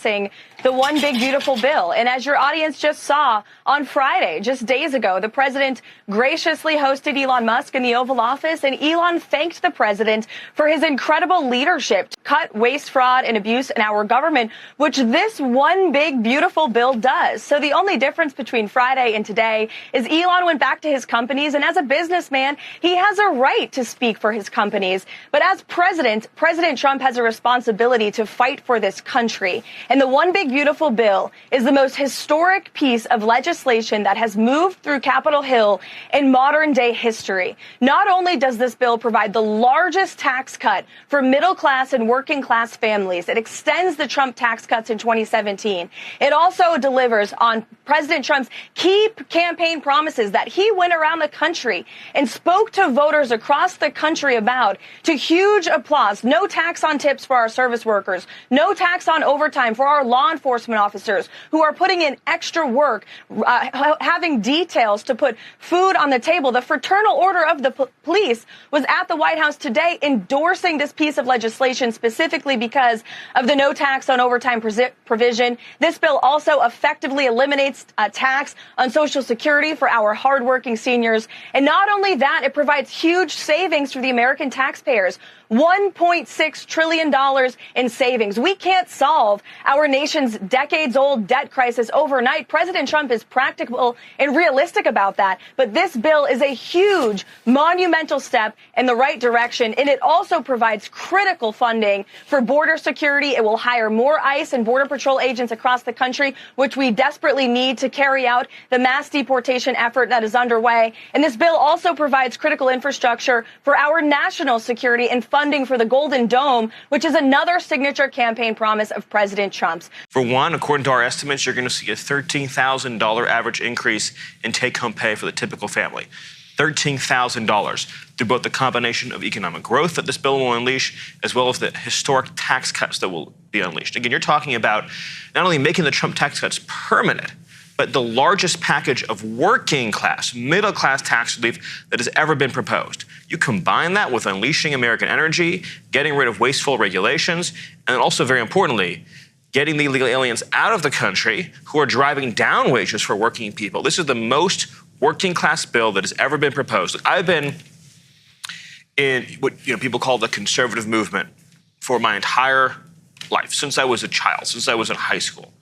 announcing the one big beautiful bill. And as your audience just saw on Friday, just days ago, the president graciously hosted Elon Musk in the Oval Office, and Elon thanked the president for his incredible leadership to cut waste, fraud, and abuse in our government, which this one big beautiful bill does. So the only difference between Friday and today is Elon went back to his companies, and as a businessman, he has a right to speak for his companies. But as President Trump has a responsibility to fight for this country. And the one big beautiful bill is the most historic piece of legislation that has moved through Capitol Hill in modern day history. Not only does this bill provide the largest tax cut for middle class and working class families, it extends the Trump tax cuts in 2017. It also delivers on President Trump's key campaign promises that he went around the country and spoke to voters across the country about, to huge applause. No tax on tips for our service workers, no tax on overtime for our law enforcement officers who are putting in extra work, having details to put food on the table. The Fraternal Order of the Police was at the White House today endorsing this piece of legislation specifically because of the no tax on overtime provision. This bill also effectively eliminates a tax on Social Security for our hardworking seniors. And not only that, it provides huge savings for the American taxpayers. $1.6 trillion in savings. We can't solve our nation's decades-old debt crisis overnight. President Trump is practical and realistic about that. But this bill is a huge, monumental step in the right direction. And it also provides critical funding for border security. It will hire more ICE and Border Patrol agents across the country, which we desperately need to carry out the mass deportation effort that is underway. And this bill also provides critical infrastructure for our national security and funding for the Golden Dome, which is another signature campaign promise of President Trump's. For one, according to our estimates, you're going to see a $13,000 average increase in take-home pay for the typical family. $13,000 through both the combination of economic growth that this bill will unleash, as well as the historic tax cuts that will be unleashed. Again, you're talking about not only making the Trump tax cuts permanent, but the largest package of working class, middle class tax relief that has ever been proposed. You combine that with unleashing American energy, getting rid of wasteful regulations, and also, very importantly, getting the illegal aliens out of the country who are driving down wages for working people. This is the most working class bill that has ever been proposed. I've been in what people call the conservative movement for my entire life, since I was a child, since I was in high school.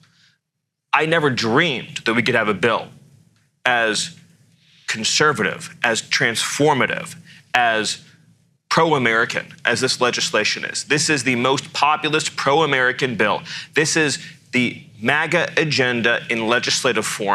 I never dreamed that we could have a bill as conservative, as transformative, as pro-American as this legislation is. This is the most populist pro-American bill. This is the MAGA agenda in legislative form.